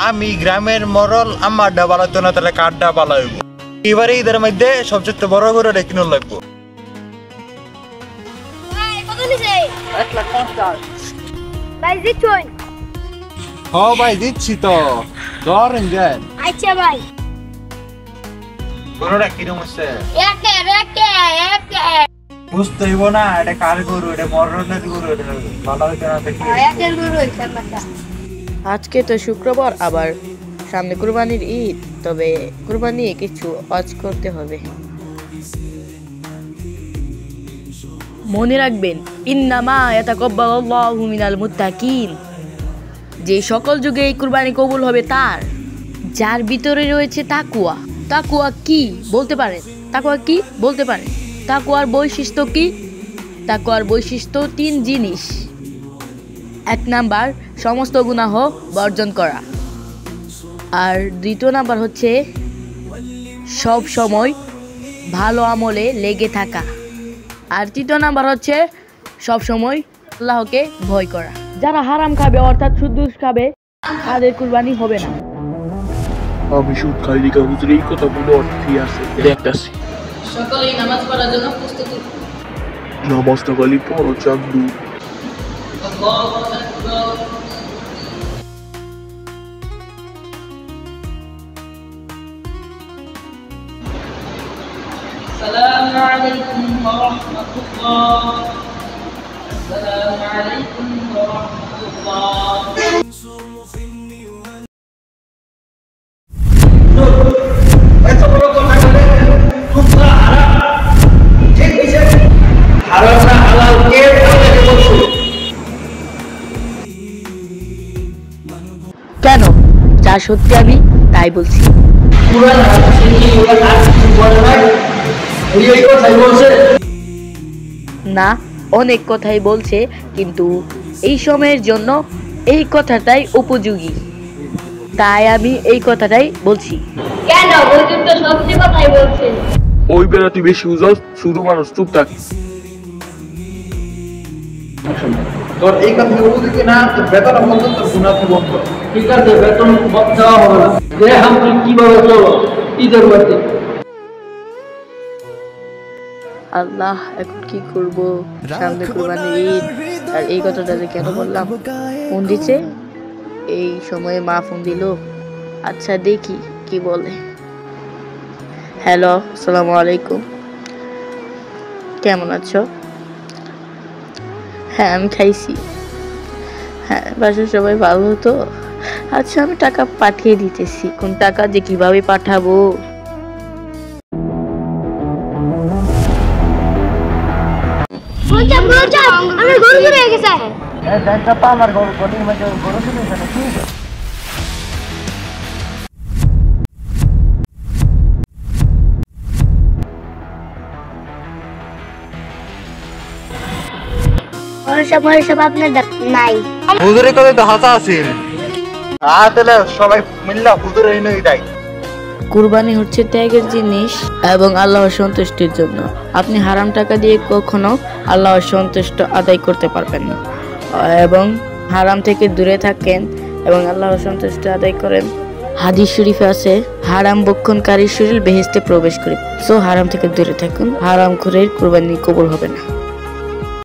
আমি গ্রামের মরল আমার ডাবালাতো না, তাহলে কার ডাবালা হইব? এবারে ঈদের মধ্যে সবচেয়ে বড় করে কিনে লাগবো। ভাই দিচ্ছি তো, ধরেন যান। আচ্ছা ভাই, গরুটা কিরম হচ্ছে বুঝতে হইব না? এটা কার গরু? এটা মরণের গরু। এটা ভালো হইতে না দেখি। আজকে তো শুক্রবার, আবার সামনে কুরবানির ঈদ, তবে কুরবানি কিছু ওয়াজ করতে হবে। মনে রাখবেন, ইন্নামা ইয়াতাকাব্বালুল্লাহু মিনাল মুত্তাকিন, যে সকল যুগে এই কুরবানি কবুল হবে তার যার ভিতরে রয়েছে তাকওয়া। তাকওয়া কি বলতে পারেন? তাকওয়া কি বলতে পারেন? তাকওয়ার বৈশিষ্ট্য কি? তাকওয়ার বৈশিষ্ট্য 3 জিনিস। 1 নাম্বার, সমস্ত গুনাহ বর্জন করা। আর 2 নাম্বার হচ্ছে সব সময় ভালো আমলে লেগে থাকা। আর 3 নাম্বার হচ্ছে সব সময় আল্লাহকে ভয় করা। যারা হারাম খাবে অর্থাৎ সুদ খাবে তাদের কুরবানি হবে না। আমি সুদ খাই দিকে হুজুর এই কথাগুলো অর্থে আছে দেখতাছি। সকলেই নামাজ পড়ার জন্য প্রস্তুতি। নামাজটা খালি পড়ো চান্দু। السلام عليكم ورحمة الله. السلام عليكم ورحمة الله. কেন? যা সত্যি আমি তাই বলছি। না, অনেক কথাই বলছে, কিন্তু এই সময়ের জন্য এই কথাটাই উপযোগী, তাই আমি এই কথাটাই বলছি। কেন? হুজুর তো সত্যি কথাই বলছেন। ওই বেলা তুই বেশি উজাস, শুধু মানুষ চুপ থাক। তোর এই কথা উপযোগী না, তোর বেতন বন্ধ, তোর গুনাহ বন্ধ। ঠিক আছে, বেতন বন্ধ দেওয়া হবে না। আমি কিভাবে চলো ঈদের মধ্যে? আল্লাহ, এখন কি করব? সামনে কুরবানির ঈদ, আর এই কথাটা যে কেন বললাম? ফোন দিচ্ছে, এই সময়ে মা ফোন দিল। আচ্ছা দেখি কি বলে। হ্যালো, আসসালামু আলাইকুম, কেমন আছো? হ্যাঁ, আমি খাইছি। হ্যাঁ, বাসার সবাই ভালো তো? আচ্ছা, আমি টাকা পাঠিয়ে দিতেছি। কোন টাকা যে কিভাবে পাঠাবো? আমার গরু চুরি হয়ে গেছে। আমার গরু গরু গরু শুনে কি আপনার নাই। হুজুরের কথা তো হাসা আছে। তাহলে সবাই মিল্লা হুজুর এই নই দেয়। কুরবানি হচ্ছে ত্যাগের জিনিস এবং আল্লাহর সন্তুষ্টির জন্য। আপনি হারাম টাকা দিয়ে কখনো আল্লাহর সন্তুষ্ট আদায় করতে পারবেন না, এবং হারাম থেকে দূরে থাকেন এবং আল্লাহর সন্তুষ্ট আদায় করেন। হাদিস শরীফে আছে, হারাম ভক্ষণকারী শরীর বেহেশতে প্রবেশ করে। সো হারাম থেকে দূরে থাকুন, হারাম করে কুরবানি কবুল হবে না।